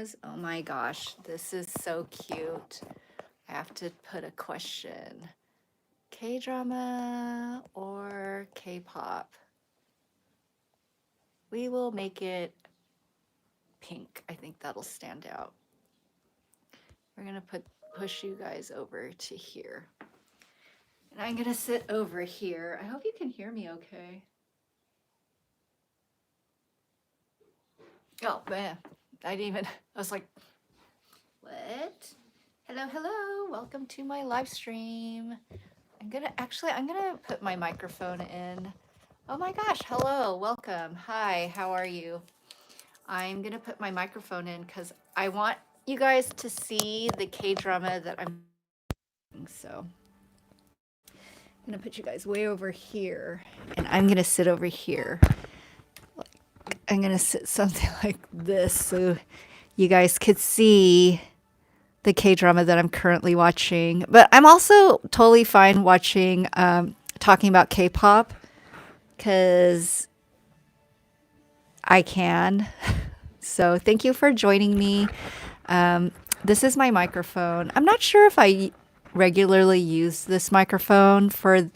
K-dramas. Oh my gosh, this is so cute. I have to put a question. K-drama or K-pop? We will make it pink. I think that'll stand out. We're gonna push you guys over to here. And I'm gonna sit over here. I hope you can hear me okay. Oh man, I didn't even, I was like, what? Hello, hello, welcome to my live stream. I'm gonna put my microphone in. Oh my gosh, hello, welcome. Hi, how are you? I'm gonna put my microphone in because I want you guys to see the K-drama that I'm doing. So I'm gonna put you guys way over here and I'm gonna sit over here. I'm gonna sit something like this so you guys could see the K-drama that I'm currently watching. But I'm also totally fine watching, talking about K-pop because I can. So thank you for joining me. This is my microphone. I'm not sure if I regularly use this microphone for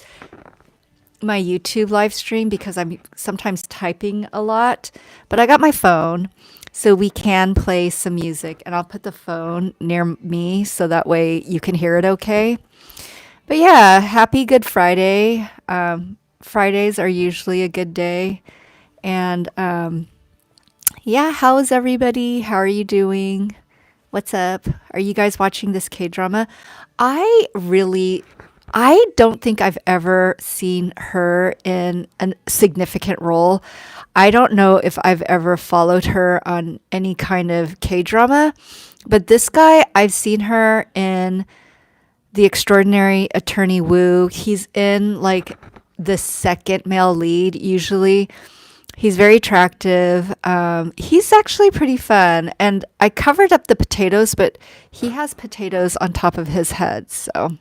my YouTube live stream because I'm sometimes typing a lot, but I got my phone so we can play some music and I'll put the phone near me so that way you can hear it okay. But yeah, happy Good Friday. Fridays are usually a good day. And yeah, how is everybody? How are you doing? What's up? Are you guys watching this K-drama? I don't think I've ever seen her in a significant role. I don't know if I've ever followed her on any kind of K-drama, but this guy, I've seen her in The Extraordinary Attorney Woo. He's in like the second male lead usually. He's very attractive. He's actually pretty fun. And I covered up the potatoes, but he has potatoes on top of his head. So,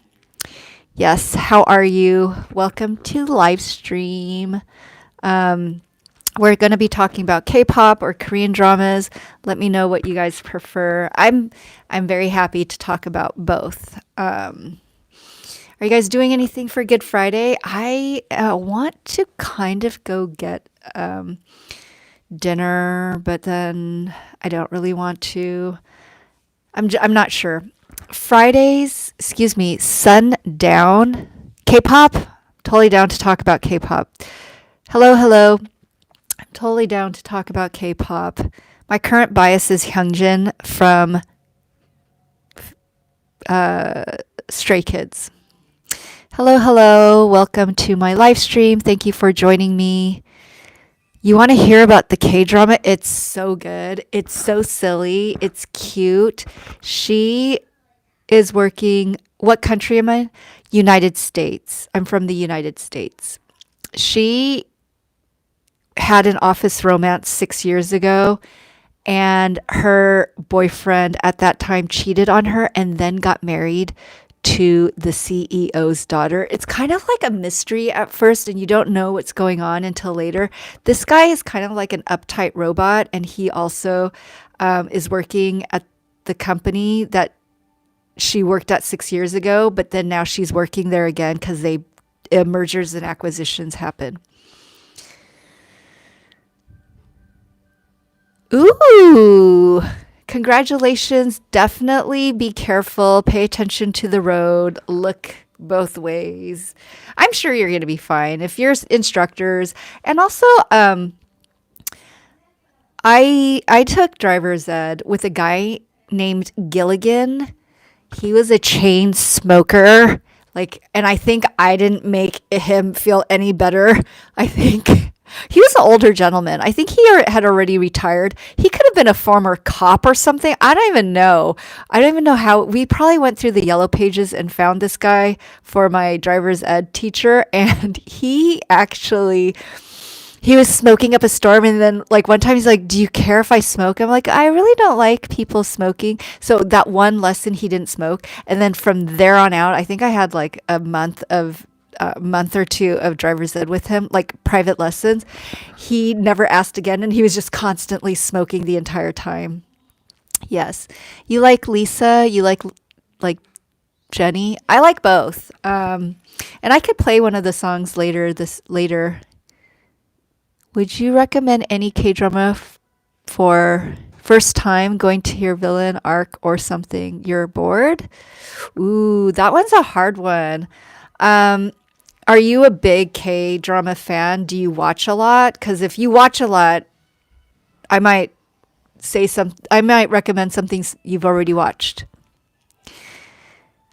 yes, how are you? Welcome to live stream. We're going to be talking about K-pop or Korean dramas. Let me know what you guys prefer. I'm very happy to talk about both. Are you guys doing anything for Good Friday? I want to kind of go get dinner, but then I don't really want to. I'm not sure. Fridays, excuse me, sundown. K-pop, totally down to talk about K-pop. Hello, hello. I'm totally down to talk about K-pop. My current bias is Hyungjin from Stray Kids. Hello, hello. Welcome to my live stream. Thank you for joining me. You want to hear about the K-drama? It's so good. It's so silly. It's cute. She is working. What country am I? United States. I'm from the United States. She had an office romance 6 years ago, and her boyfriend at that time cheated on her and then got married to the CEO's daughter. It's kind of like a mystery at first, and you don't know what's going on until later. This guy is kind of like an uptight robot, and he also is working at the company that she worked at 6 years ago, but then now she's working there again because mergers and acquisitions happen. Ooh, congratulations. Definitely be careful. Pay attention to the road. Look both ways. I'm sure you're going to be fine if you're instructors. And also, I took driver's ed with a guy named Gilligan. He was a chain smoker. And I think I didn't make him feel any better. I think he was an older gentleman. I think he had already retired. He could have been a former cop or something. I don't even know. I don't even know how. We probably went through the yellow pages and found this guy for my driver's ed teacher. And he was smoking up a storm, and then one time he's like, do you care if I smoke? I'm like, I really don't like people smoking. So that one lesson he didn't smoke, and then from there on out, I think I had a month or two of driver's ed with him, private lessons. He never asked again, and he was just constantly smoking the entire time. Yes. You like Lisa, you like Jenny. I like both. And I could play one of the songs later. Would you recommend any K-drama for first time going to your villain arc or something? You're bored? Ooh, that one's a hard one. Um, are you a big K-drama fan? Do you watch a lot? Because if you watch a lot, I might I might recommend something you've already watched.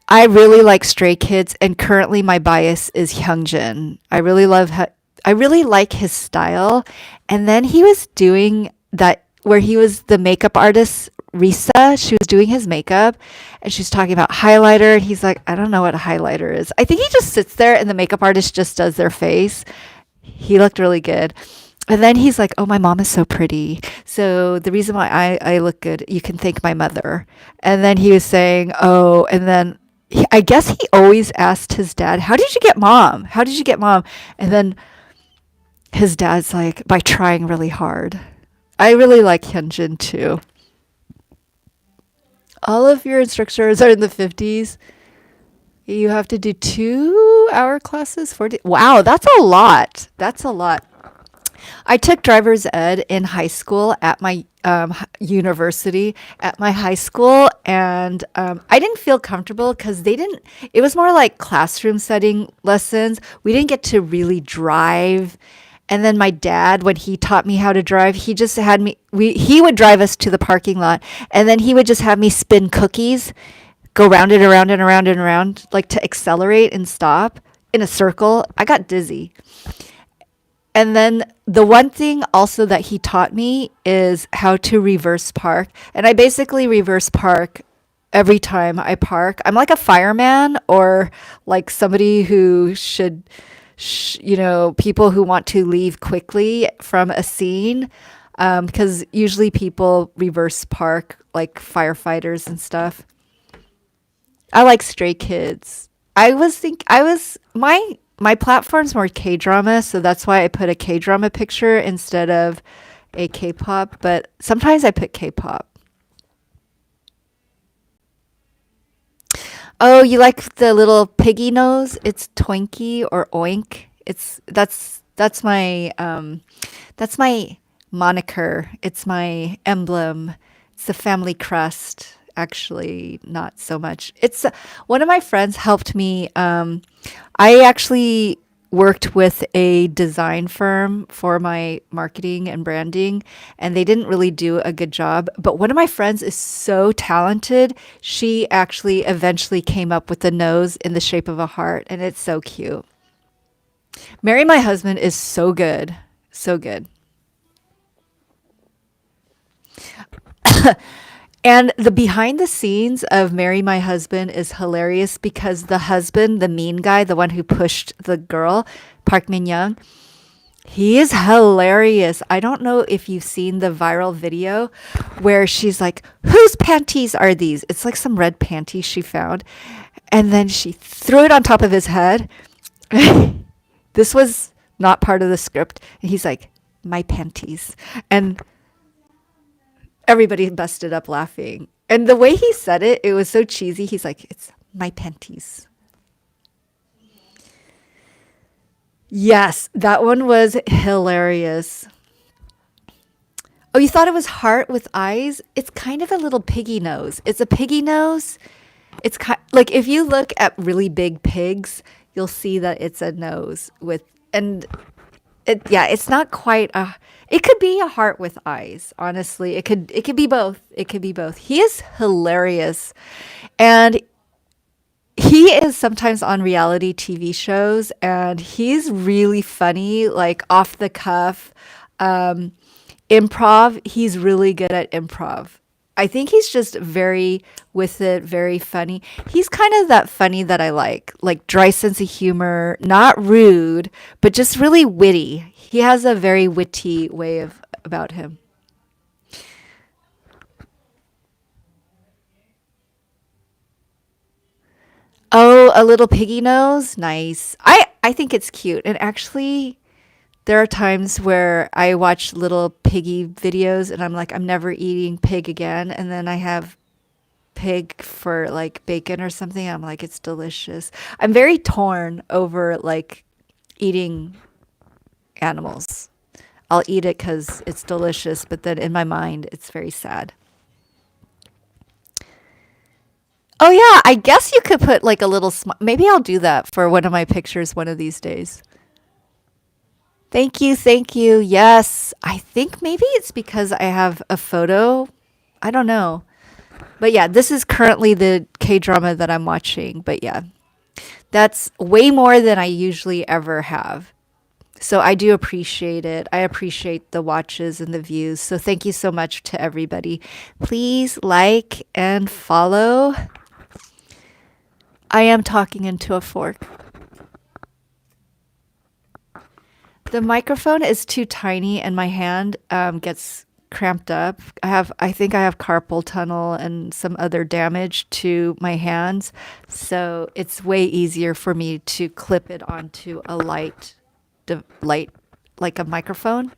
I really like Stray Kids, and currently my bias is Hyungjin. I really like his style. And then he was doing that where he was the makeup artist, Risa. She was doing his makeup, and she's talking about highlighter. And he's like, I don't know what a highlighter is. I think he just sits there, and the makeup artist just does their face. He looked really good. And then he's like, oh, my mom is so pretty. So the reason why I look good, you can thank my mother. And then he was saying, oh, and then I guess he always asked his dad, how did you get mom? How did you get mom? And then his dad's like, by trying really hard. I really like Hyunjin too. All of your instructors are in the 50s. You have to do 2 hour classes, 40. Wow, that's a lot. That's a lot. I took driver's ed in high school at my university, at my high school, and I didn't feel comfortable because they didn't, it was more like classroom setting lessons. We didn't get to really drive. And then my dad, when he taught me how to drive, he just had me, he would drive us to the parking lot, and then he would just have me spin cookies, go round and around and around and around, like to accelerate and stop in a circle. I got dizzy. And then the one thing also that he taught me is how to reverse park. And I basically reverse park every time I park. I'm like a fireman or like somebody who should, people who want to leave quickly from a scene. Because usually people reverse park like firefighters and stuff. I like Stray Kids. I was my platform's more K-drama, so that's why I put a K-drama picture instead of a K-pop, but sometimes I put K-pop. Oh, you like the little piggy nose? It's Twinkie or Oink. That's my moniker. It's my emblem. It's the family crest. Actually, not so much. It's one of my friends helped me. I actually worked with a design firm for my marketing and branding, and they didn't really do a good job. But one of my friends is so talented. She actually eventually came up with the nose in the shape of a heart, and it's so cute. Marry My Husband is so good. So good. And the behind the scenes of Marry My Husband is hilarious because the husband, the mean guy, the one who pushed the girl, Park Min Young, he is hilarious. I don't know if you've seen the viral video where she's like, whose panties are these? It's like some red panties she found. And then she threw it on top of his head. This was not part of the script. And he's like, my panties. And everybody busted up laughing. And the way he said it, it was so cheesy. He's like, it's my panties. Yes, that one was hilarious. Oh, you thought it was heart with eyes? It's kind of a little piggy nose. It's a piggy nose. It's like if you look at really big pigs, you'll see that it's a nose with and it's not quite a it could be a heart with eyes, honestly. It could be both. It could be both. He is hilarious. And he is sometimes on reality TV shows and he's really funny, like off the cuff. Um, Improv, he's really good at improv. I think he's just very with it, very funny. He's kind of that funny that I like dry sense of humor, not rude, but just really witty. He has a very witty way of about him. Oh, a little piggy nose, nice. I think it's cute, and actually, There are times where I watch little piggy videos and I'm like, I'm never eating pig again. And then I have pig for like bacon or something. I'm like, it's delicious. I'm very torn over like eating animals. I'll eat it because it's delicious, but then in my mind, it's very sad. Oh yeah, I guess you could put like a little maybe I'll do that for one of my pictures one of these days. Thank you, thank you. Yes, I think maybe it's because I have a photo. I don't know. But yeah, this is currently the K drama that I'm watching. But yeah, that's way more than I usually ever have. So I do appreciate it. I appreciate the watches and the views. So thank you so much to everybody. Please like and follow. I am talking into a fork. The microphone is too tiny and my hand gets cramped up. I think I have carpal tunnel and some other damage to my hands. So it's way easier for me to clip it onto a light like a microphone.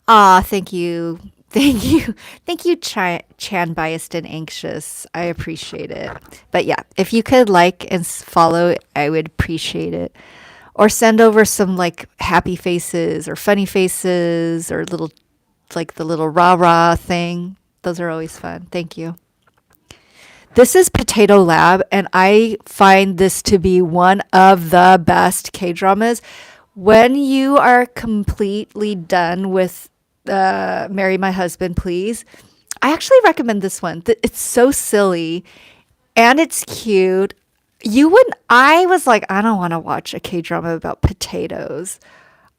Ah, thank you. Thank you. Thank you, Chan Biased and Anxious. I appreciate it. But yeah, if you could like and follow, I would appreciate it. Or send over some like happy faces or funny faces or little, like the little rah rah thing. Those are always fun. Thank you. This is Potato Lab, and I find this to be one of the best K dramas. When you are completely done with Marry My Husband, Please, I actually recommend this one. It's so silly and it's cute. You wouldn't, I was like, I don't want to watch a K drama about potatoes.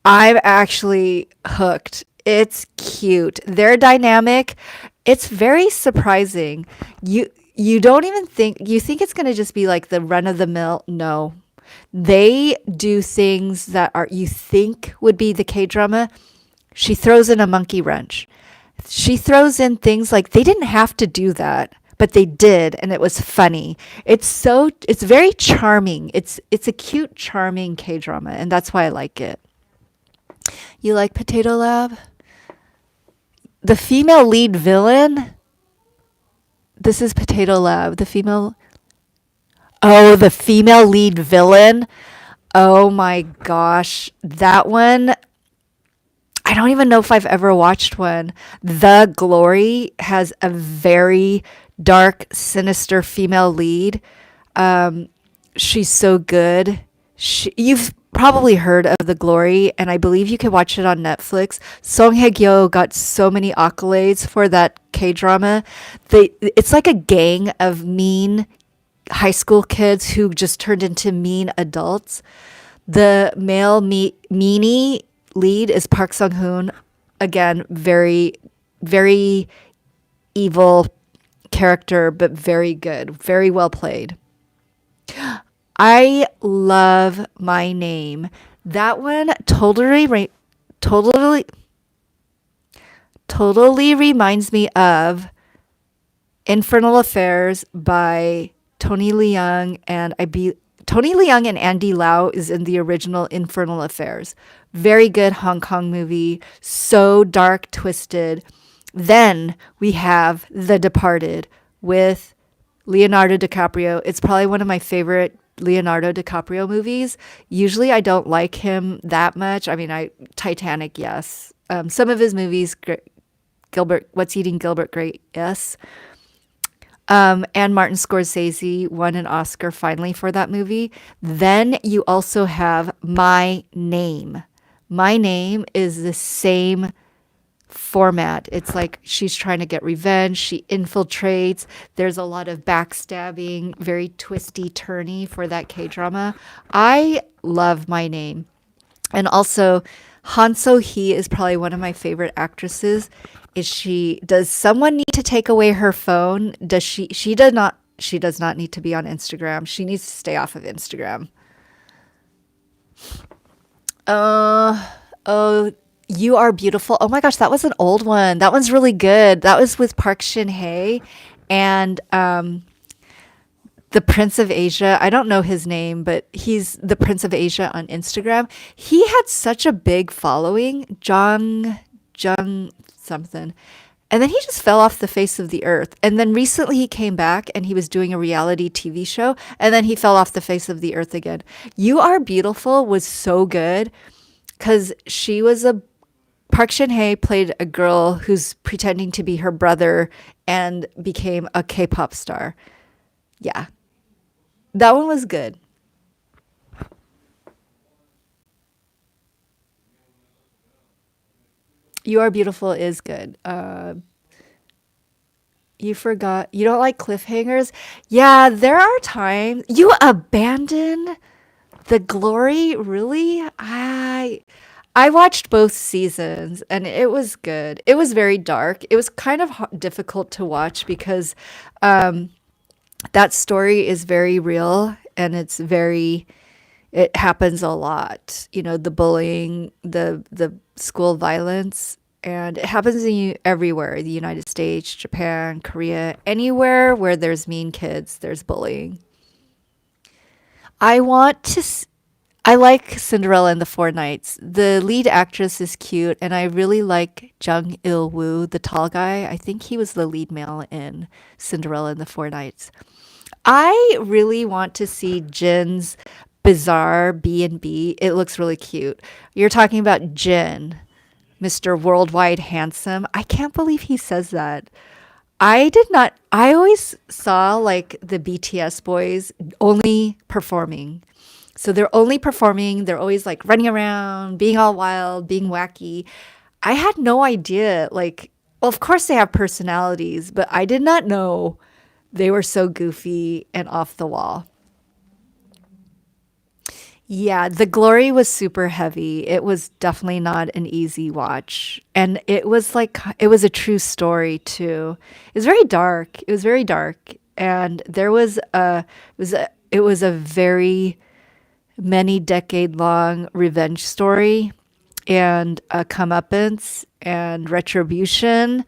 I'm actually hooked. It's cute. Their dynamic, it's very surprising. You don't even think you think it's going to just be like the run of the mill. No. They do things that are you think would be the K-drama. She throws in a monkey wrench. She throws in things like they didn't have to do that, but they did and it was funny. It's very charming. It's a cute charming K-drama and that's why I like it. You like Potato Lab? The female lead villain. This is Potato Lab. The female lead villain. Oh my gosh. That one, I don't even know if I've ever watched one. The Glory has a very dark, sinister female lead. She's so good. You've probably heard of The Glory, and I believe you can watch it on Netflix. Song Hye-kyo got so many accolades for that K-drama. It's like a gang of mean high school kids who just turned into mean adults. The male meanie lead is Park Sung-hoon. Again, very, very evil character, but very good. Very well played. I love My Name. That one totally reminds me of Infernal Affairs by Tony Leung Tony Leung and Andy Lau is in the original Infernal Affairs. Very good Hong Kong movie. So dark, twisted. Then we have The Departed with Leonardo DiCaprio. It's probably one of my favorite Leonardo DiCaprio movies. Usually I don't like him that much. I mean, Titanic, yes. Some of his movies, What's Eating Gilbert Grape, yes. And Martin Scorsese won an Oscar finally for that movie. Then you also have My Name. My Name is the same format. It's like she's trying to get revenge. She infiltrates. There's a lot of backstabbing, very twisty, turny for that K-drama. I love My Name. And also, Han So-hee is probably one of my favorite actresses. Does someone need to take away her phone? She does not need to be on Instagram. She needs to stay off of Instagram. Oh, You Are Beautiful. Oh my gosh, that was an old one. That one's really good. That was with Park Shin-hye. And the Prince of Asia. I don't know his name, but he's the Prince of Asia on Instagram. He had such a big following, Jung something. And then he just fell off the face of the earth. And then recently he came back and he was doing a reality TV show and then he fell off the face of the earth again. You Are Beautiful was so good cuz she was a Park Shin-hye played a girl who's pretending to be her brother and became a K-pop star. Yeah. That one was good. You Are Beautiful is good. You forgot. You don't like cliffhangers? Yeah, there are times you abandon the glory. Really? I watched both seasons and it was good. It was very dark. It was kind of difficult to watch because um, that story is very real and it happens a lot. You know, the bullying, the school violence, and it happens everywhere. The United States, Japan, Korea, anywhere where there's mean kids, there's bullying. I want to. I like Cinderella and the Four Knights. The lead actress is cute, and I really like Jung Il Woo, the tall guy. I think he was the lead male in Cinderella and the Four Knights. I really want to see Jin's bizarre B&B. It looks really cute. You're talking about Jin, Mr. Worldwide Handsome. I can't believe he says that. I did not, I always saw like the BTS boys only performing. So they're only performing, they're always like running around, being all wild, being wacky. I had no idea. Like, well, of course they have personalities, but I did not know they were so goofy and off the wall. Yeah, The Glory was super heavy. It was definitely not an easy watch. And it was like, it was a true story too. It was very dark. It was very dark. And it was a very many decade long revenge story and a comeuppance and retribution.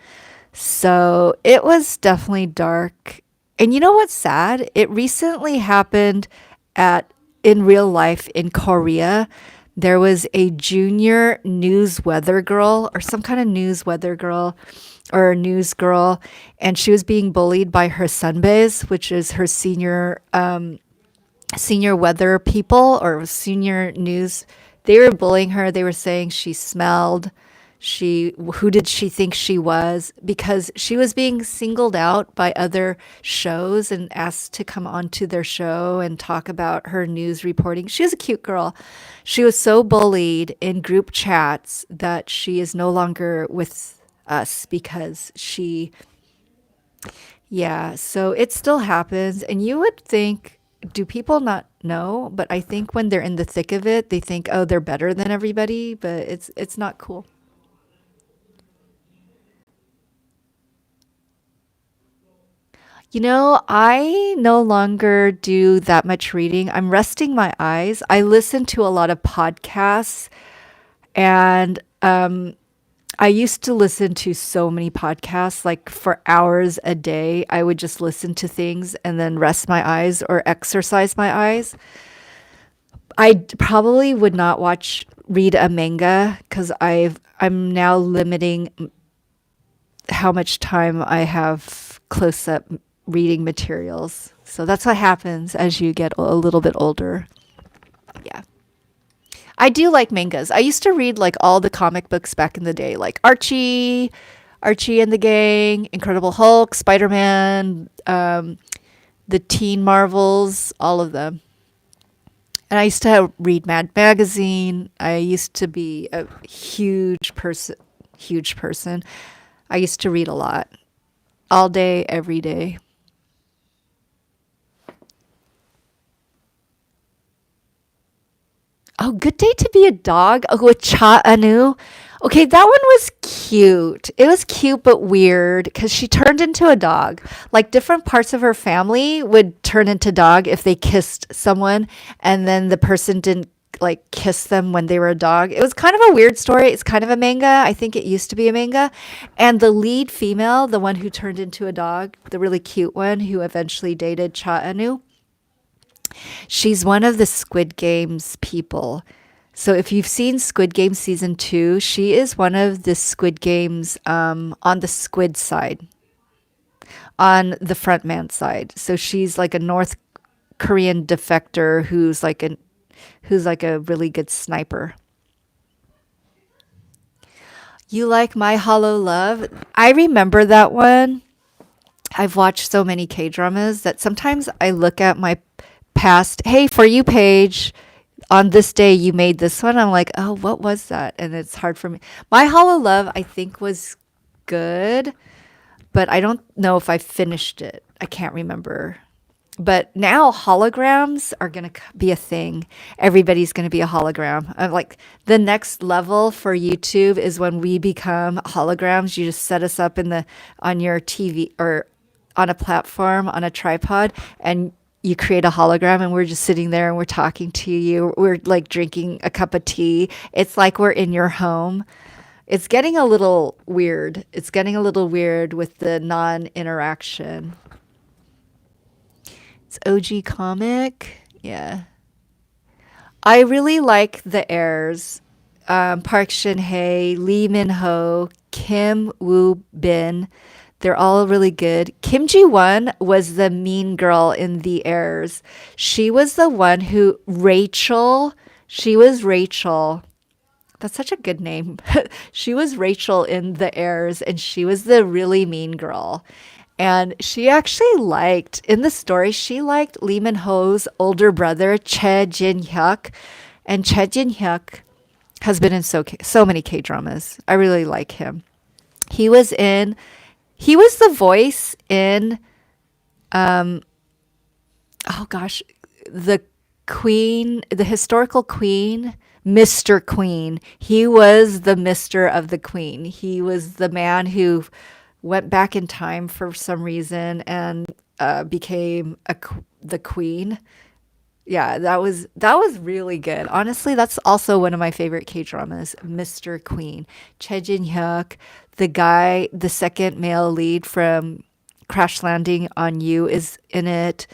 So it was definitely dark. And you know what's sad? It recently happened at in real life in Korea. There was a junior news weather girl or some kind of news weather girl or news girl, and she was being bullied by her sunbaes, which is her senior weather people or senior news. They were bullying her. They were saying she smelled. Who did she think she was? Because she was being singled out by other shows and asked to come onto their show and talk about her news reporting. She was a cute girl. She was so bullied in group chats that she is no longer with us because yeah, so it still happens. And you would think, do people not know? But I think when they're in the thick of it, they think, oh, they're better than everybody, but it's not cool. You know, I no longer do that much reading. I'm resting my eyes. I listen to a lot of podcasts and I used to listen to so many podcasts, like for hours a day. I would just listen to things and then rest my eyes or exercise my eyes. Probably would not read a manga because I'm now limiting how much time I have close up reading materials. So that's what happens as you get a little bit older. Yeah. I do like mangas. I used to read like all the comic books back in the day, like Archie and the Gang, Incredible Hulk, Spider-Man, the Teen Marvels, all of them. And I used to read Mad Magazine. I used to be a huge person. I used to read a lot, all day, every day. Oh, Good Day to Be a Dog with Cha Anu. Okay, that one was cute. It was cute but weird because she turned into a dog. Like different parts of her family would turn into dog if they kissed someone and then the person didn't like kiss them when they were a dog. It was kind of a weird story. It's kind of a manga. I think it used to be a manga. And the lead female, the one who turned into a dog, the really cute one who eventually dated Cha Anu, She's one of the Squid Games people. So if you've seen Squid Game season 2, she is one of the Squid Games on the squid side, on the front man side. So she's like a North Korean defector who's like a really good sniper. You like My Hollow Love? I remember that one. I've watched so many K dramas that sometimes I look at my past, hey, For You page, on this day you made this one. I'm like, oh, what was that? And it's hard for me. My Hollow Love, I think, was good, but I don't know if I finished it. I can't remember. But now holograms are going to be a thing. Everybody's going to be a hologram. I'm like, the next level for YouTube is when we become holograms. You just set us up on your TV or on a platform, on a tripod, and you create a hologram, and we're just sitting there and we're talking to you. We're like drinking a cup of tea. It's like we're in your home. It's getting a little weird. It's getting a little weird with the non-interaction. It's OG comic. Yeah. I really like the heirs. Park Shin-hye, Lee Min-ho, Kim Woo-bin. They're all really good. Kim Ji-won was the mean girl in The Heirs. She was the one who she was Rachel. That's such a good name. She was Rachel in The Heirs, and she was the really mean girl. And she actually in the story, she liked Lee Min-ho's older brother, Choi Jin-hyuk. And Choi Jin-hyuk has been in so many K-dramas. I really like him. He was the voice in, oh gosh, the queen, the historical queen, Mr. Queen. He was the Mr. of the Queen. He was the man who went back in time for some reason and became the queen. Yeah, that was really good. Honestly, that's also one of my favorite K dramas, Mr. Queen. Choi Jin Hyuk, the second male lead from Crash Landing on You, is in it.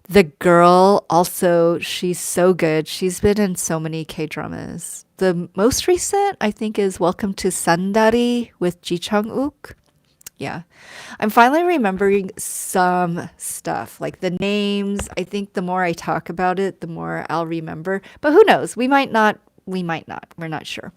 The girl also, she's so good. She's been in so many K dramas. The most recent, I think, is Welcome to Sandari with Ji Chang Wook. Yeah. I'm finally remembering some stuff, like the names. I think the more I talk about it, the more I'll remember. But who knows? We might not. We might not. We're not sure.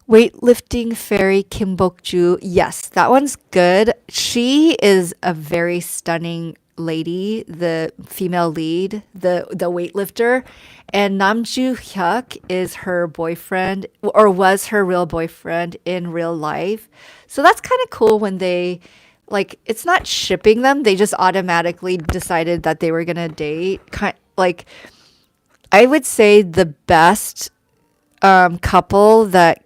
Weightlifting Fairy Kim Bok-ju. Yes, that one's good. She is a very stunning lady, the female lead, the weightlifter. And Nam Joo Hyuk is her boyfriend, or was her real boyfriend in real life. So that's kind of cool when they, like, it's not shipping them. They just automatically decided that they were going to date. Like, I would say the best couple that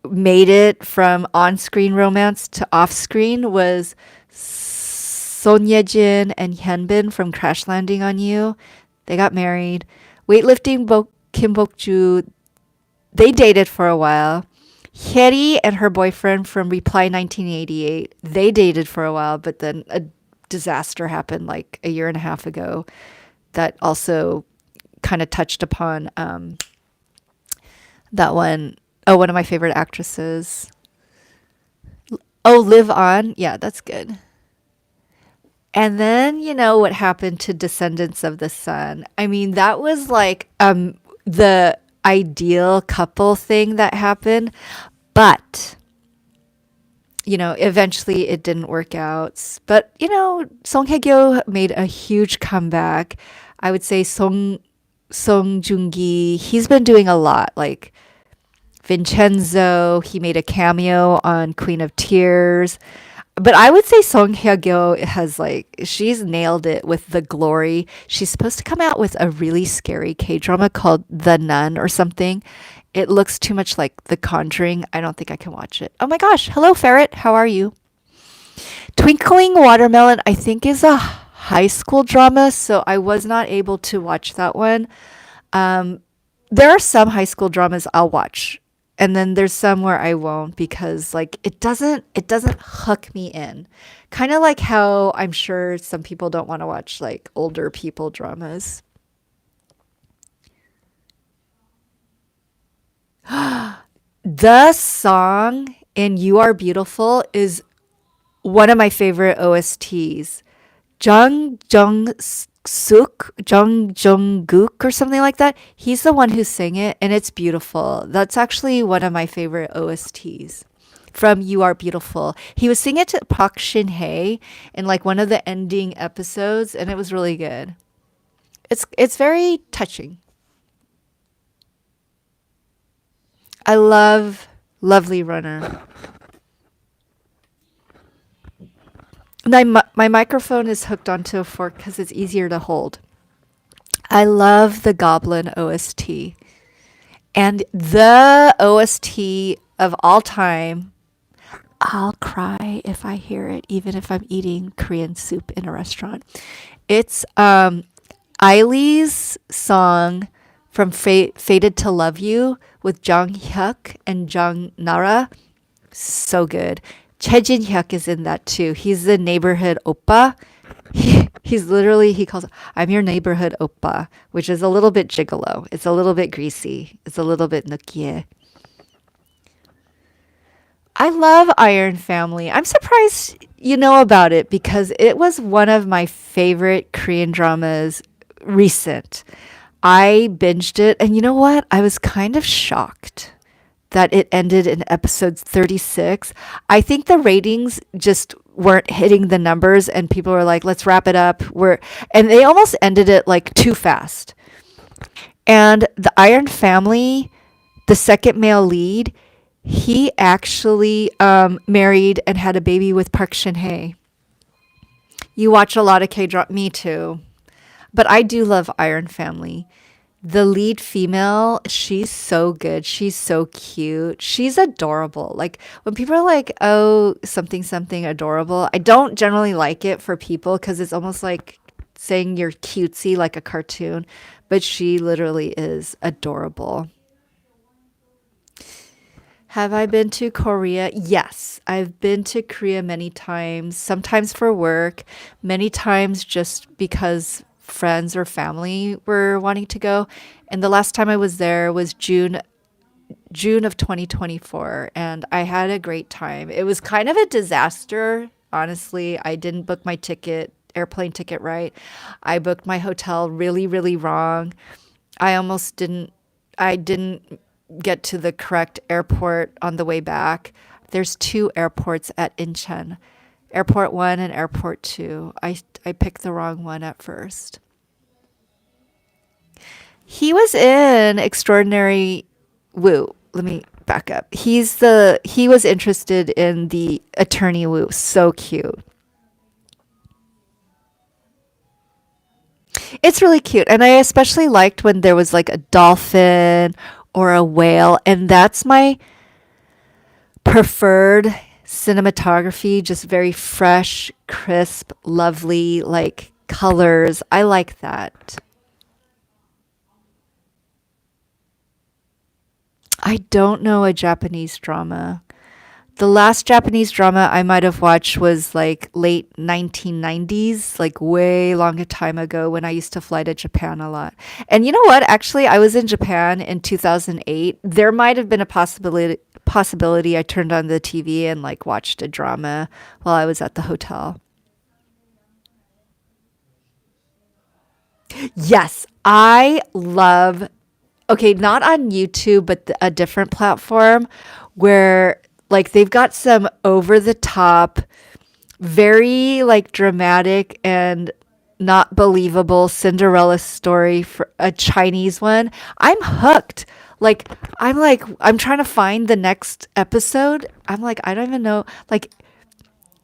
made it from on-screen romance to off-screen was Son Ye-jin and Hyunbin from Crash Landing on You. They got married. Weightlifting Kim Bok-ju, they dated for a while. Hyeri and her boyfriend from Reply 1988, they dated for a while, but then a disaster happened like a year and a half ago that also kind of touched upon that one. Oh, one of my favorite actresses. Oh, Live On. Yeah, that's good. And then, what happened to Descendants of the Sun. I mean, that was like the ideal couple thing that happened. But, eventually it didn't work out. But, Song Hye-kyo made a huge comeback. I would say Song Joong-ki, he's been doing a lot. Like Vincenzo, he made a cameo on Queen of Tears. But I would say Song Hye-kyo she's nailed it with The Glory. She's supposed to come out with a really scary K-drama called The Nun or something. It looks too much like The Conjuring. I don't think I can watch it. Oh my gosh. Hello, Ferret. How are you? Twinkling Watermelon, I think, is a high school drama, so I was not able to watch that one. There are some high school dramas I'll watch, and then there's some where I won't because like it doesn't hook me in. Kind of like how I'm sure some people don't want to watch like older people dramas. The song in You Are Beautiful is one of my favorite OSTs. Jung Jung Gook or something like that. He's the one who sang it and it's beautiful. That's actually one of my favorite OSTs from You Are Beautiful. He was singing it to Park Shin Hye in like one of the ending episodes and it was really good. It's very touching. I love Lovely Runner. My microphone is hooked onto a fork because it's easier to hold. I love the Goblin OST. And the OST of all time, I'll cry if I hear it, even if I'm eating Korean soup in a restaurant. It's Eileen's song from Fated to Love You with Jung Hyuk and Jung Nara. So good. Choi Jin Hyuk is in that too. He's the neighborhood oppa. He's literally, he calls, I'm your neighborhood oppa, which is a little bit gigolo. It's a little bit greasy. It's a little bit nukie. I love Iron Family. I'm surprised you know about it because it was one of my favorite Korean dramas recent. I binged it, and you know what? I was kind of shocked that it ended in episode 36. I think the ratings just weren't hitting the numbers and people were like, let's wrap it up. And they almost ended it like too fast. And the Iron Family, the second male lead, he actually married and had a baby with Park Shin Hye. You watch a lot of K-drama, me too. But I do love Iron Family. The lead female, she's so good. She's so cute. She's adorable. Like when people are like, "Oh, something something adorable," I don't generally like it for people because it's almost like saying you're cutesy like a cartoon, but she literally is adorable. Have I been to Korea? Yes, I've been to Korea many times, sometimes for work, many times just because friends or family were wanting to go. And the last time I was there was June of 2024 and I had a great time. It was kind of a disaster, honestly. I didn't book my airplane ticket right. I booked my hotel really wrong. I didn't get to the correct airport on the way back. There's two airports at Incheon. Airport 1 and Airport 2. I picked the wrong one at first. He was in Extraordinary Woo. Let me back up. He was interested in the Attorney Woo. So cute. It's really cute. And I especially liked when there was like a dolphin or a whale. And that's my preferred cinematography. Just very fresh, crisp, lovely, like colors. I like that. I don't know a Japanese drama. The last Japanese drama I might have watched was like late 1990s, like way longer time ago when I used to fly to Japan a lot. And you know what? Actually, I was in Japan in 2008. There might have been a possibility I turned on the TV and like watched a drama while I was at the hotel. Yes, I love, okay, not on YouTube, but a different platform where like they've got some over the top, very like dramatic and not believable Cinderella story for a Chinese one. I'm hooked. Like I'm trying to find the next episode. I'm like I don't even know like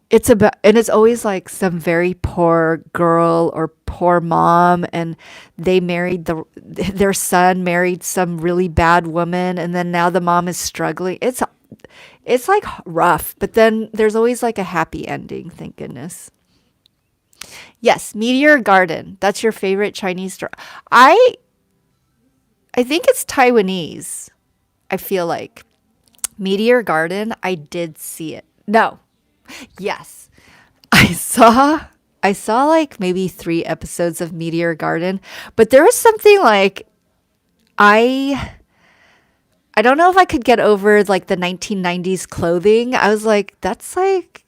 it's about, and it's always like some very poor girl or poor mom and their son married some really bad woman and then now the mom is struggling. It's like rough, but then there's always like a happy ending, thank goodness. Yes, Meteor Garden. That's your favorite Chinese drama. I I think it's Taiwanese. I feel like. Meteor Garden, I did see it. No. Yes. I saw I saw like maybe 3 episodes of Meteor Garden, but there was something like I I don't know if I could get over like the 1990s clothing. I was like that's like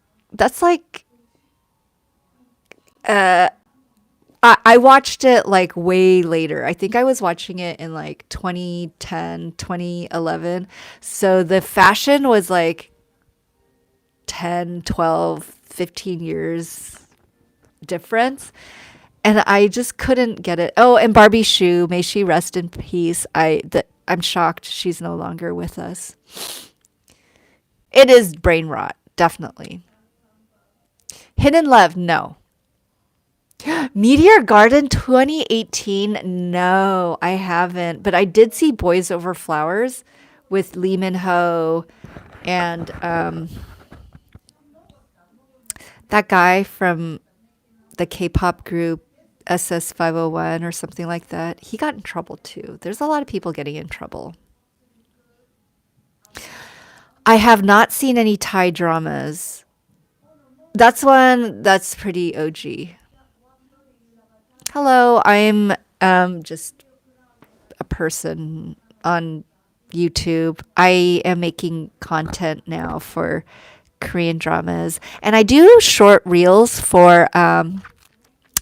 I watched it like way later. I think I was watching it in like 2010, 2011. So the fashion was like 10, 12, 15 years difference. And I just couldn't get it. Oh, and Barbie Shoe, may she rest in peace. I'm shocked she's no longer with us. It is brain rot, definitely. Hidden Love, no. Meteor Garden 2018, no, I haven't. But I did see Boys Over Flowers with Lee Min Ho and that guy from the K-pop group SS501 or something like that. He got in trouble too. There's a lot of people getting in trouble. I have not seen any Thai dramas. That's one that's pretty OG. Hello, I'm just a person on YouTube. I am making content now for Korean dramas, and I do short reels for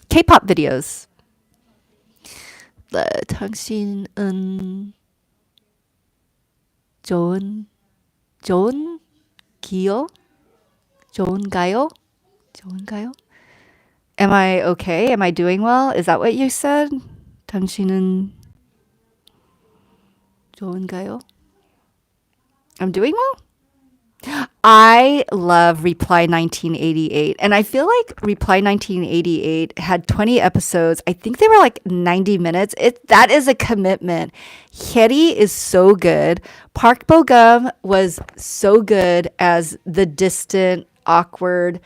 K-pop videos. 당신은 좋은 좋은 기요? 좋은가요? 좋은가요? Am I okay? Am I doing well? Is that what you said? 당신은 좋은가요? I'm doing well? I love Reply 1988. And I feel like Reply 1988 had 20 episodes. I think they were like 90 minutes. That is a commitment. Hyeri is so good. Park Bo-gum was so good as the distant, awkward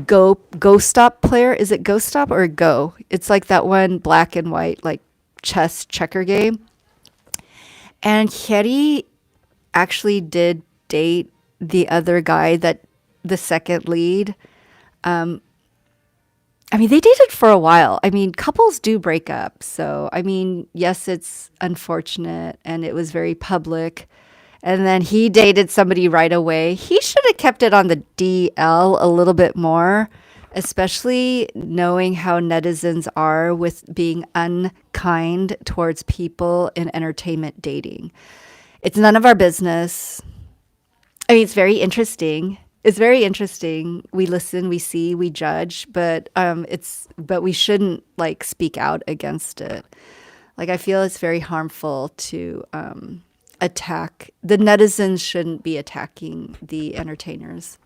Go Stop player. Is it Go Stop or Go? It's like that one black and white like chess checker game. And Hyeri actually did date the other guy, that the second lead. I mean, they dated for a while. I mean, couples do break up. So, I mean, yes, it's unfortunate and it was very public. And then he dated somebody right away. He should have kept it on the DL a little bit more, especially knowing how netizens are with being unkind towards people in entertainment dating. It's none of our business. I mean, it's very interesting. It's very interesting. We listen, we see, we judge, but we shouldn't like speak out against it. Like I feel it's very harmful to attack. The netizens shouldn't be attacking the entertainers.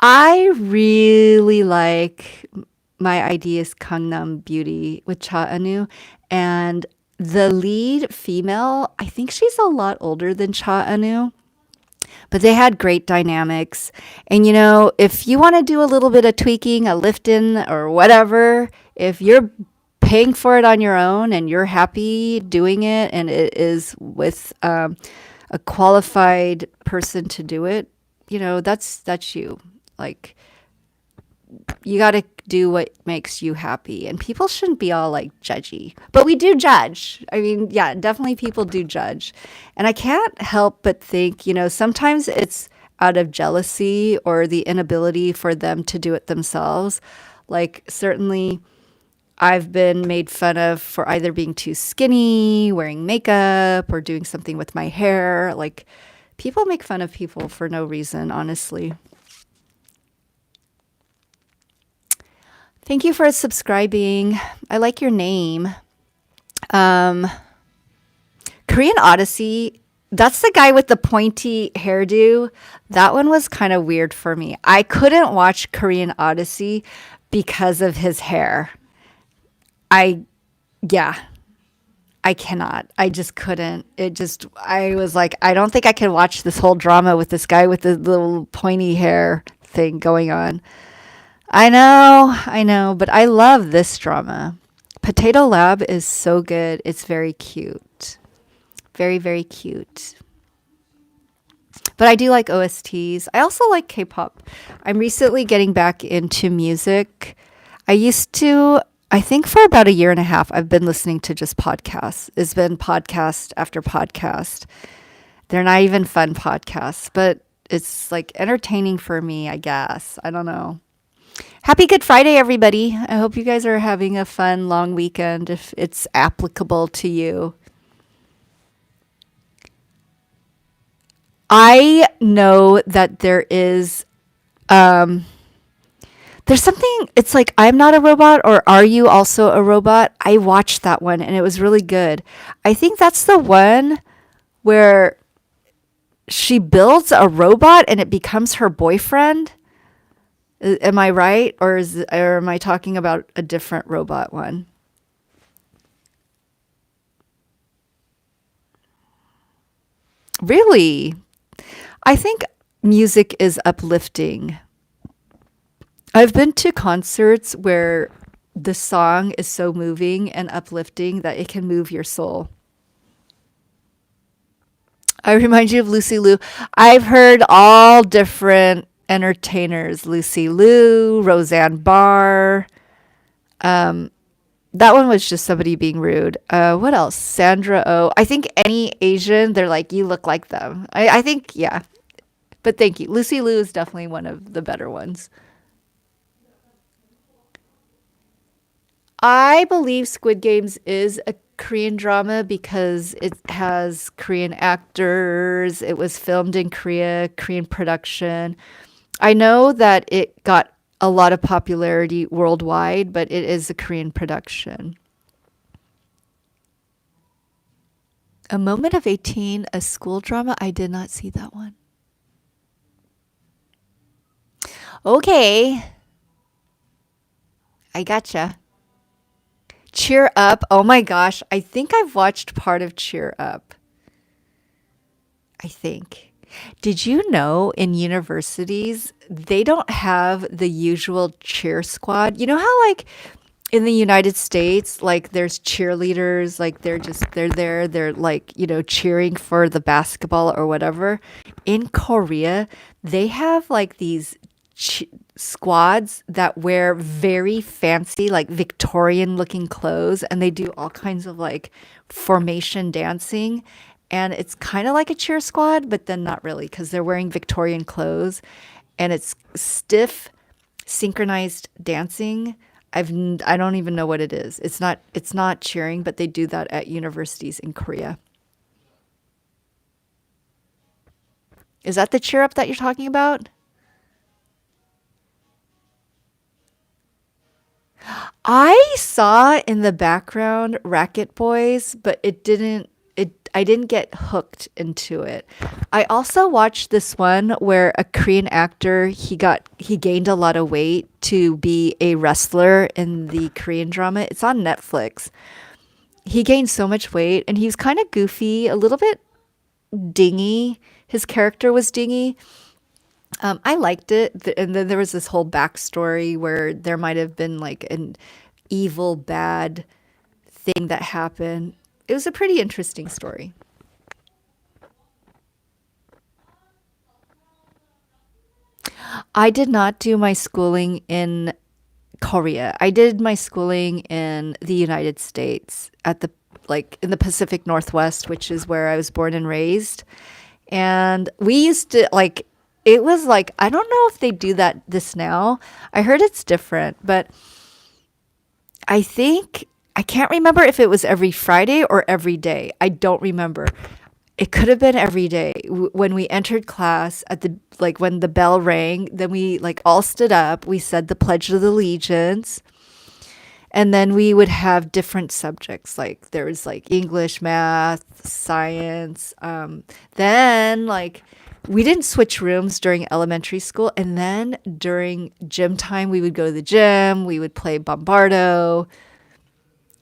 I really like My ID is Gangnam Beauty with Cha Anu, and the lead female, I think she's a lot older than Cha Anu, but they had great dynamics. And you know, if you want to do a little bit of tweaking, a lift in or whatever, if you're paying for it on your own and you're happy doing it and it is with a qualified person to do it, you know, that's you. Like you got to do what makes you happy, and people shouldn't be all like judgy, but we do judge. I mean, yeah, definitely people do judge. And I can't help but think, you know, sometimes it's out of jealousy or the inability for them to do it themselves. Like certainly I've been made fun of for either being too skinny, wearing makeup, or doing something with my hair. Like people make fun of people for no reason, honestly. Thank you for subscribing. I like your name. Korean Odyssey, that's the guy with the pointy hairdo. That one was kind of weird for me. I couldn't watch Korean Odyssey because of his hair. Yeah, I cannot. I just couldn't. I was like, I don't think I can watch this whole drama with this guy with the little pointy hair thing going on. I know, but I love this drama. Potato Lab is so good. It's very cute. Very, very cute. But I do like OSTs. I also like K-pop. I'm recently getting back into music. I used to, I think for about a year and a half, I've been listening to just podcasts. It's been podcast after podcast. They're not even fun podcasts, but it's like entertaining for me, I guess. I don't know. Happy Good Friday, everybody. I hope you guys are having a fun long weekend if it's applicable to you. I know that there's something, it's like I'm Not a Robot or Are You Also a Robot? I watched that one and it was really good. I think that's the one where she builds a robot and it becomes her boyfriend. Am I right? Or am I talking about a different robot one? Really? I think music is uplifting. I've been to concerts where the song is so moving and uplifting that it can move your soul. I remind you of Lucy Liu. I've heard all different entertainers: Lucy Liu, Roseanne Barr. That one was just somebody being rude. What else? Sandra Oh. I think any Asian, they're like, you look like them. I think, yeah. But thank you. Lucy Liu is definitely one of the better ones. I believe Squid Games is a Korean drama because it has Korean actors. It was filmed in Korea, Korean production. I know that it got a lot of popularity worldwide, but it is a Korean production. A Moment of 18, a school drama. I did not see that one. Okay, I gotcha. Cheer Up. Oh my gosh. I think I've watched part of Cheer Up. I think. Did you know in universities, they don't have the usual cheer squad? You know how, like, in the United States, like, there's cheerleaders, like, they're there, they're like, cheering for the basketball or whatever. In Korea, they have like these ch- squads that wear very fancy, like Victorian looking clothes, and they do all kinds of like formation dancing. And it's kind of like a cheer squad, but then not really because they're wearing Victorian clothes and it's stiff, synchronized dancing. I don't even know what it is. It's not cheering, but they do that at universities in Korea. Is that the cheer up that you're talking about? I saw in the background Racket Boys, but I didn't get hooked into it. I also watched this one where a Korean actor, he gained a lot of weight to be a wrestler in the Korean drama. It's on Netflix. He gained so much weight and he was kind of goofy, a little bit dingy. His character was dingy. I liked it. And then there was this whole backstory where there might have been like an evil, bad thing that happened. It was a pretty interesting story. I did not do my schooling in Korea. I did my schooling in the United States at the like in the Pacific Northwest, which is where I was born and raised. And we used to like it was like I don't know if they do that this now. I heard it's different, but I think I can't remember if it was every Friday or every day. I don't remember. It could have been every day. When we entered class at the like when the bell rang, then we like all stood up, we said the Pledge of Allegiance, and then we would have different subjects. Like there was like English, math, science. Then like we didn't switch rooms during elementary school, and then during gym time, we would go to the gym. We would play Bombardo,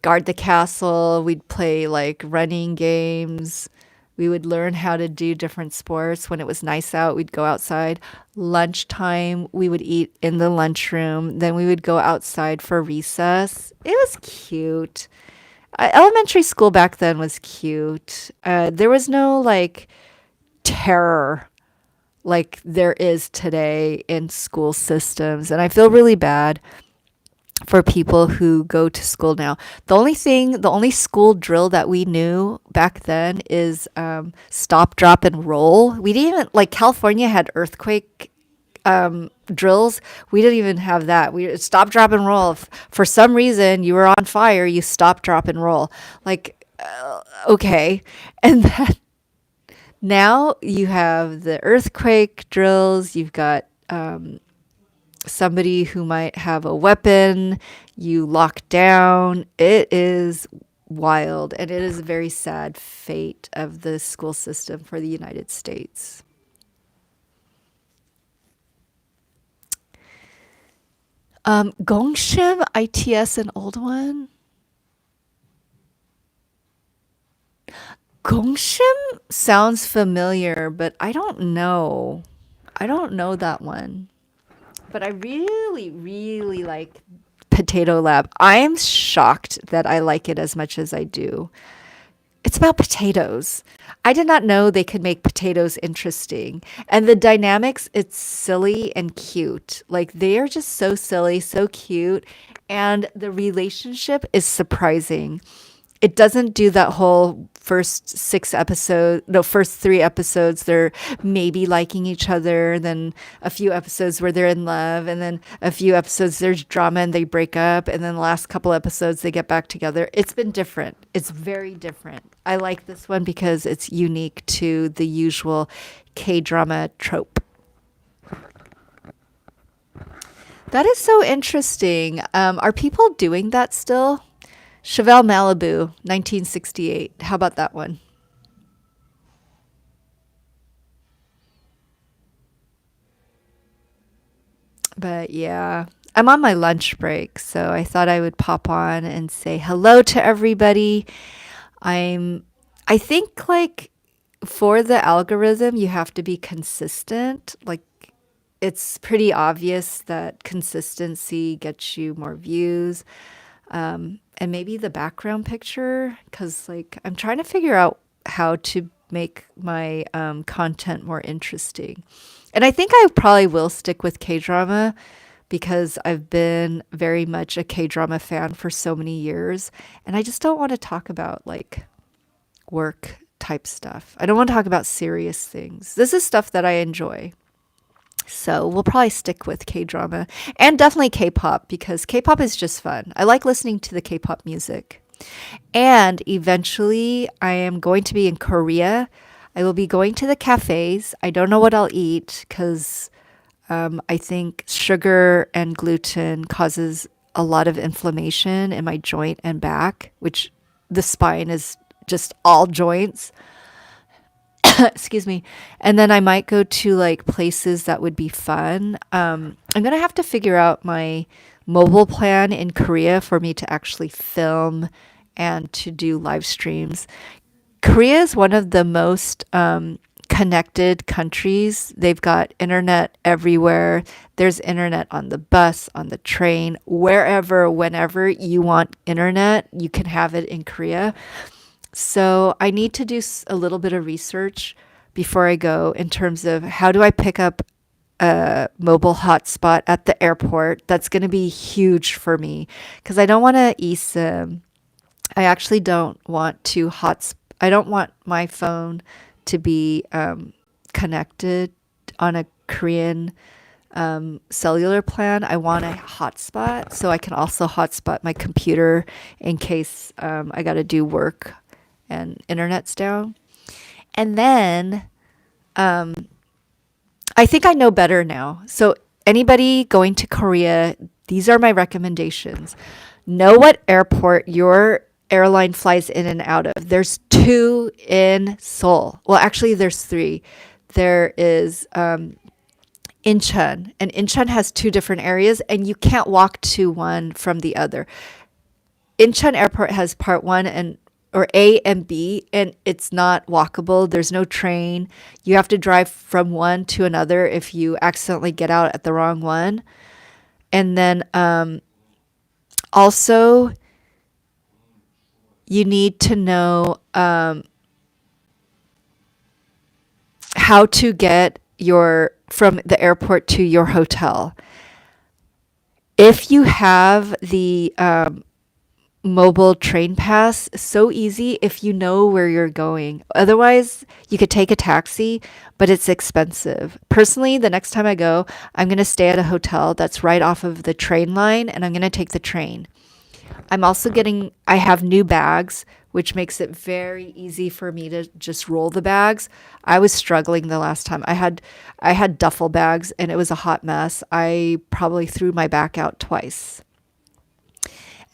guard the castle. We'd play like running games. We would learn how to do different sports. When it was nice out, we'd go outside. Lunchtime, we would eat in the lunchroom. Then we would go outside for recess. It was cute. Elementary school back then was cute. There was no like terror. like there is today in school systems. And I feel really bad for people who go to school now. The only school drill that we knew back then is stop, drop, and roll. We didn't even, like, California had earthquake drills. We didn't even have that. We stop, drop, and roll. If for some reason you were on fire, you stop, drop, and roll. Like, okay. And then now you have the earthquake drills. You've got somebody who might have a weapon. You lock down. It is wild, and it is a very sad fate of the school system for the United States. Gongshim ITS, an old one. Gongshim sounds familiar, but I don't know. I don't know that one. But I really, really like Potato Lab. I am shocked that I like it as much as I do. It's about potatoes. I did not know they could make potatoes interesting. And the dynamics, it's silly and cute. Like they are just so silly, so cute. And the relationship is surprising. It doesn't do that whole first 3 episodes, they're maybe liking each other, then a few episodes where they're in love, and then a few episodes there's drama and they break up, and then the last couple episodes they get back together. It's been different. It's very different. I like this one because it's unique to the usual K-drama trope. That is so interesting. Are people doing that still? Chevelle Malibu, 1968. How about that one? But yeah, I'm on my lunch break, so I thought I would pop on and say hello to everybody. I'm I think like for the algorithm, you have to be consistent. Like it's pretty obvious that consistency gets you more views. And maybe the background picture, because like I'm trying to figure out how to make my content more interesting. And I think I probably will stick with K drama because I've been very much a K drama fan for so many years. And I just don't want to talk about like work type stuff. I don't want to talk about serious things. This is stuff that I enjoy. So we'll probably stick with K drama and definitely K pop because K pop is just fun. I like listening to the K pop music. And eventually, I am going to be in Korea. I will be going to the cafes. I don't know what I'll eat because I think sugar and gluten causes a lot of inflammation in my joint and back, which the spine is just all joints. Excuse me. And then I might go to like places that would be fun. I'm gonna have to figure out my mobile plan in Korea for me to actually film and to do live streams. Korea is one of the most connected countries. They've got internet everywhere. There's internet on the bus, on the train, wherever, whenever you want internet, you can have it in Korea. So I need to do a little bit of research before I go in terms of how do I pick up a mobile hotspot at the airport. That's going to be huge for me because I don't want to eSIM. I actually don't want to I don't want my phone to be connected on a Korean cellular plan. I want a hotspot so I can also hotspot my computer in case I got to do work and internet's down. And then I think I know better now. So anybody going to Korea, these are my recommendations. Know what airport your airline flies in and out of. There's two in Seoul. Well, actually, there's three. There is Incheon, and Incheon has two different areas, and you can't walk to one from the other. Incheon Airport has part one and or A and B, and it's not walkable. There's no train. You have to drive from one to another if you accidentally get out at the wrong one. And then also, you need to know how to get from the airport to your hotel. If you have the mobile train pass, so easy if you know where you're going. Otherwise, you could take a taxi, but it's expensive. Personally, the next time I go, I'm going to stay at a hotel that's right off of the train line and I'm going to take the train. I have new bags, which makes it very easy for me to just roll the bags. I was struggling the last time. I had duffel bags and it was a hot mess. I probably threw my back out twice.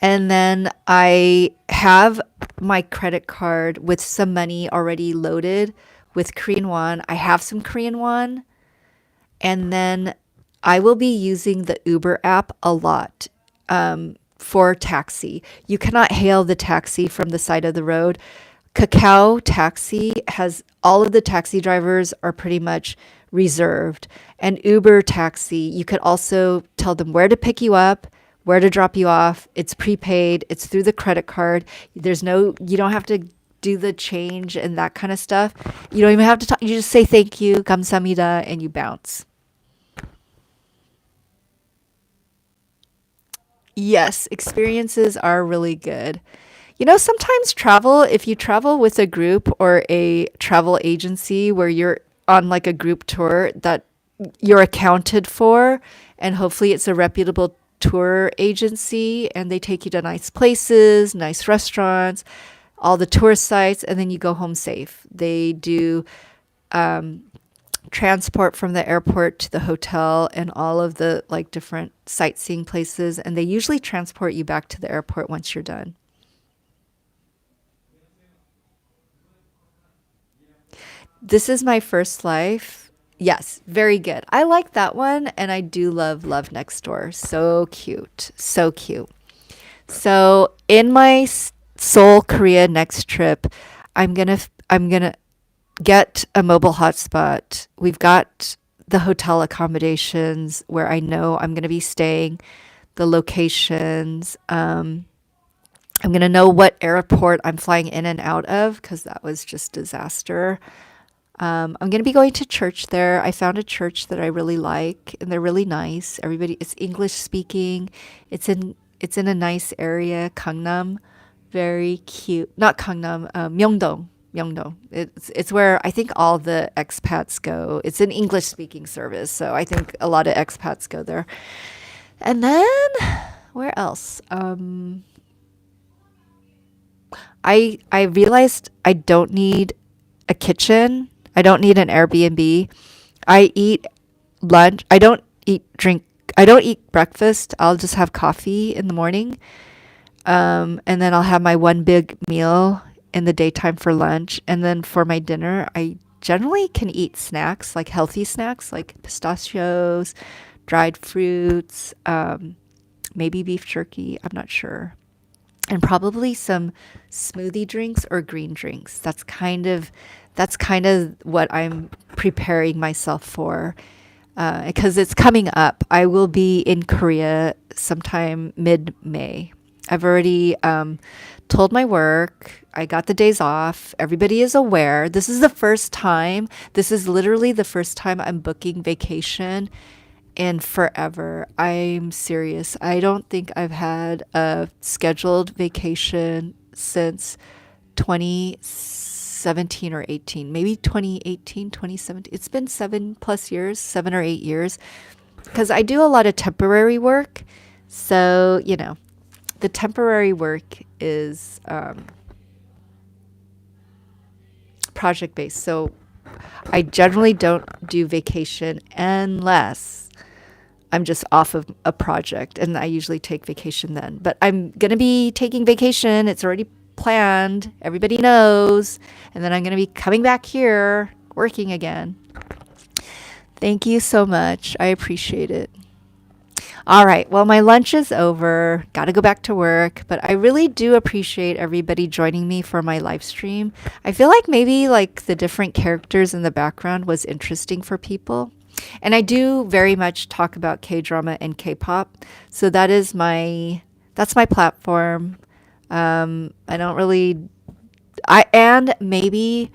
And then I have my credit card with some money already loaded with Korean won. I have some Korean won. And then I will be using the Uber app a lot for taxi. You cannot hail the taxi from the side of the road. Kakao Taxi has all of the taxi drivers are pretty much reserved. And Uber Taxi, you could also tell them where to pick you up, where to drop you off. It's prepaid, it's through the credit card. You don't have to do the change and that kind of stuff. You don't even have to talk. You just say thank you, 감사합니다, and you bounce. Yes, experiences are really good. Sometimes if you travel with a group or a travel agency where you're on like a group tour that you're accounted for, and hopefully it's a reputable tour agency and they take you to nice places, nice restaurants, all the tourist sites, and then you go home safe. They do transport from the airport to the hotel and all of the like different sightseeing places, and they usually transport you back to the airport once you're done. This is my first life. Yes, very good. I like that one, and I do love Love Next Door. So cute. So cute. So in my Seoul, Korea next trip, I'm gonna get a mobile hotspot. We've got the hotel accommodations where I know I'm gonna be staying, the locations. I'm gonna know what airport I'm flying in and out of because that was just disaster. I'm going to be going to church there. I found a church that I really like, and they're really nice. It's English speaking. It's in a nice area, Gangnam, very cute. Not Gangnam, Myeongdong. Myeongdong. It's where I think all the expats go. It's an English speaking service, so I think a lot of expats go there. And then where else? I realized I don't need a kitchen. I don't need an Airbnb. I eat lunch. I don't eat breakfast. I'll just have coffee in the morning. And then I'll have my one big meal in the daytime for lunch. And then for my dinner, I generally can eat snacks, like healthy snacks, like pistachios, dried fruits, maybe beef jerky. I'm not sure. And probably some smoothie drinks or green drinks. That's kind of what I'm preparing myself for because it's coming up. I will be in Korea sometime mid-May. I've already told my work. I got the days off. Everybody is aware. This is literally the first time I'm booking vacation in forever. I'm serious. I don't think I've had a scheduled vacation since 2017 or 18, maybe 2018, 2017. It's been 7+ years, 7 or 8 years, because I do a lot of temporary work. So, the temporary work is project based. So I generally don't do vacation unless I'm just off of a project, and I usually take vacation then. But I'm going to be taking vacation. It's already planned. Everybody knows. And then I'm going to be coming back here working again. Thank you so much. I appreciate it. All right. Well, my lunch is over. Got to go back to work, but I really do appreciate everybody joining me for my live stream. I feel like maybe like the different characters in the background was interesting for people. And I do very much talk about K-drama and K-pop. So that's my platform. I don't really and maybe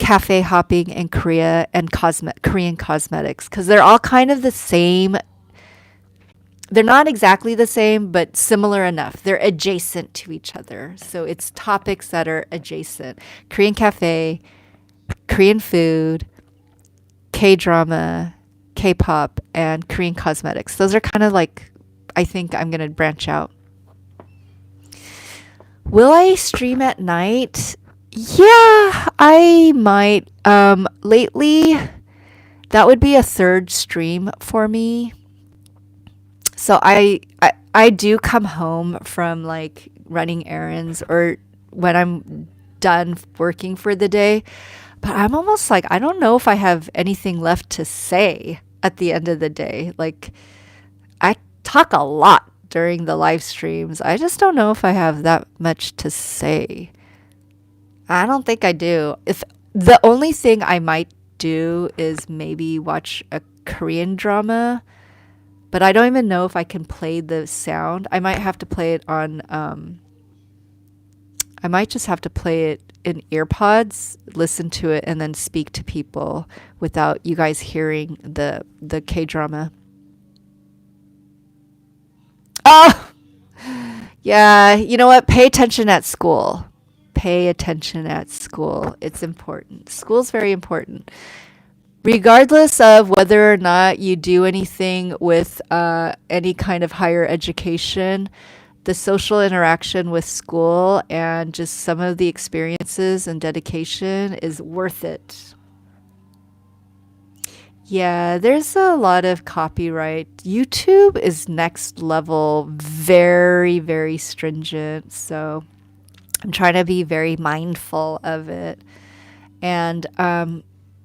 cafe hopping in Korea and Korean cosmetics, because they're all kind of the same. They're not exactly the same, but similar enough. They're adjacent to each other. So it's topics that are adjacent. Korean cafe, Korean food, K-drama, K-pop, and Korean cosmetics. Those are kind of like, I think I'm going to branch out. Will I stream at night? Yeah, I might. Lately, that would be a third stream for me. So I do come home from like running errands or when I'm done working for the day, but I'm almost like I don't know if I have anything left to say at the end of the day. Like I talk a lot during the live streams. I just don't know if I have that much to say. I don't think I do. If the only thing I might do is maybe watch a Korean drama, but I don't even know if I can play the sound. I might have to play it on I might just have to play it in earpods, listen to it, and then speak to people without you guys hearing the K-drama. Oh! Yeah, you know what? Pay attention at school. Pay attention at school. It's important. School's very important. Regardless of whether or not you do anything with any kind of higher education, the social interaction with school and just some of the experiences and dedication is worth it. Yeah, there's a lot of copyright. YouTube is next level, very, very stringent. So I'm trying to be very mindful of it. And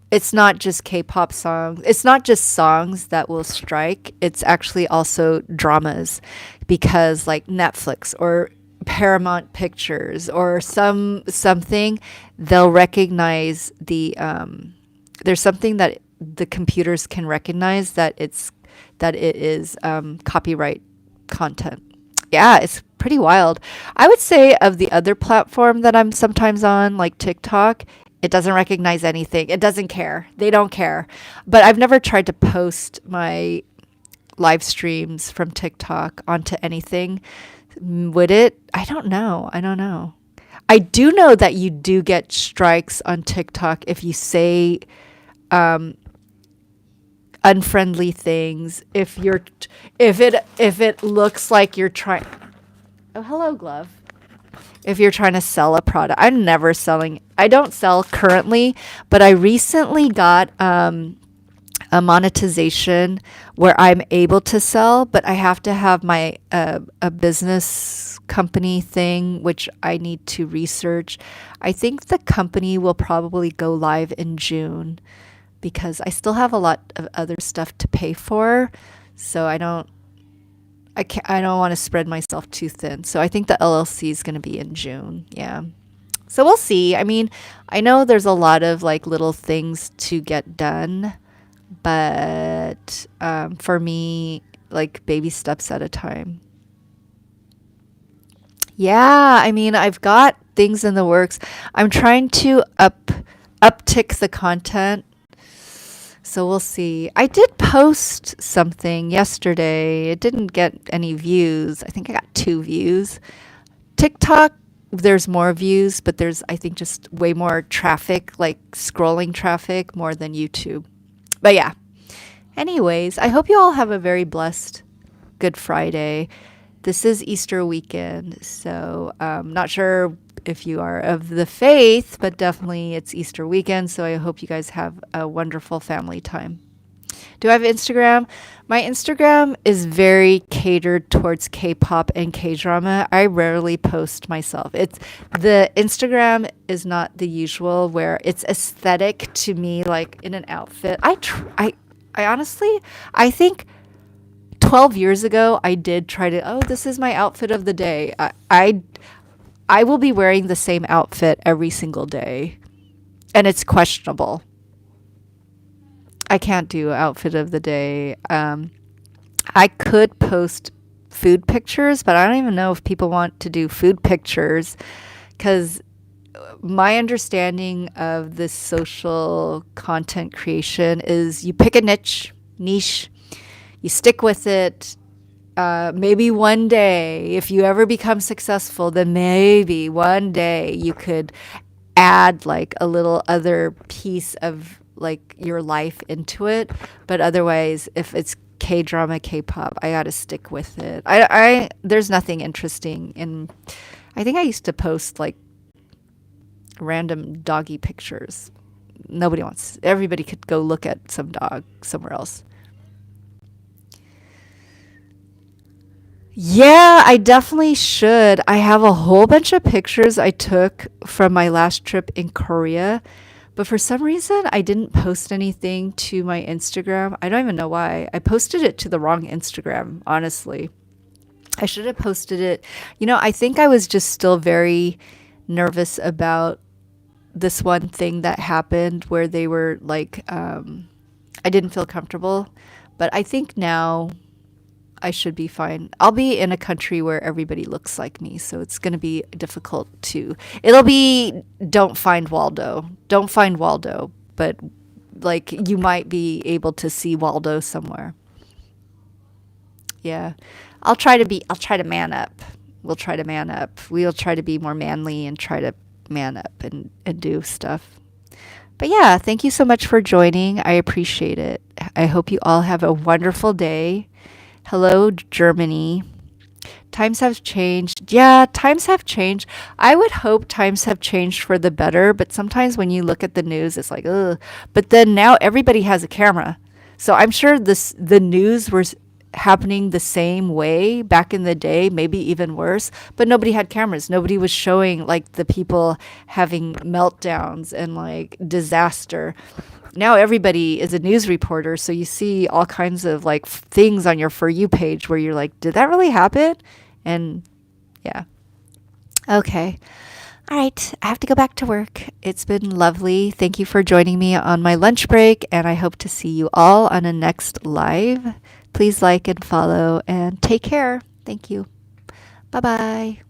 it's not just K-pop songs. It's not just songs that will strike. It's actually also dramas, because like Netflix or Paramount Pictures or something, they'll recognize there's something that the computers can recognize that it is copyright content. Yeah, it's pretty wild. I would say of the other platform that I'm sometimes on, like TikTok, it doesn't recognize anything. It doesn't care. They don't care. But I've never tried to post my live streams from TikTok onto anything. Would it? I don't know. I don't know. I do know that you do get strikes on TikTok if you say unfriendly things. If it looks like you're trying. Oh, hello, Glove. If you're trying to sell a product. I'm never selling. I don't sell currently, but I recently got a monetization where I'm able to sell, but I have to have my a business company thing, which I need to research. I think the company will probably go live in June because I still have a lot of other stuff to pay for, so I don't want to spread myself too thin. So I think the LLC is going to be in June. Yeah. So we'll see. I mean, I know there's a lot of like little things to get done, but for me, like baby steps at a time. Yeah, I mean, I've got things in the works. I'm trying to uptick the content. So we'll see. I did post something yesterday. It didn't get any views. I think I got 2 views. TikTok, there's more views, but there's, I think, just way more traffic, like scrolling traffic more than YouTube. But yeah. Anyways, I hope you all have a very blessed Good Friday. This is Easter weekend, so not sure if you are of the faith, but definitely it's Easter weekend, so I hope you guys have a wonderful family time. Do I have Instagram? My Instagram is very catered towards K-pop and K-drama. I rarely post myself. The Instagram is not the usual where it's aesthetic to me, like in an outfit. I honestly, I think 12 years ago, I did try to, oh, this is my outfit of the day. I will be wearing the same outfit every single day, and it's questionable. I can't do outfit of the day. I could post food pictures, but I don't even know if people want to do food pictures because my understanding of this social content creation is you pick a niche, you stick with it. Maybe one day, if you ever become successful, then maybe one day you could add like a little other piece of like your life into it. But otherwise, if it's K drama, K pop, I gotta stick with it. There's nothing interesting in. I think I used to post like random doggy pictures. Nobody wants. Everybody could go look at some dog somewhere else. Yeah, I definitely should. I have a whole bunch of pictures I took from my last trip in Korea, but for some reason I didn't post anything to my Instagram. I don't even know why. I posted it to the wrong Instagram, honestly. I should have posted it. I think I was just still very nervous about this one thing that happened where they were like, I didn't feel comfortable. But I think now I should be fine. I'll be in a country where everybody looks like me, so it's going to be difficult to. It'll be don't find Waldo. Don't find Waldo, but like you might be able to see Waldo somewhere. Yeah. I'll try to man up. We'll try to man up. We'll try to be more manly and try to man up and do stuff. But yeah, thank you so much for joining. I appreciate it. I hope you all have a wonderful day. Hello, Germany. Times have changed. Yeah, times have changed. I would hope times have changed for the better, but sometimes when you look at the news, it's like, ugh. But then now everybody has a camera. So I'm sure the news was happening the same way back in the day, maybe even worse, but nobody had cameras. Nobody was showing like the people having meltdowns and like disaster. Now everybody is a news reporter, so you see all kinds of like things on your For You page where you're like, did that really happen? And yeah. Okay. All right. I have to go back to work. It's been lovely. Thank you for joining me on my lunch break, and I hope to see you all on a next live. Please like and follow and take care. Thank you. Bye bye.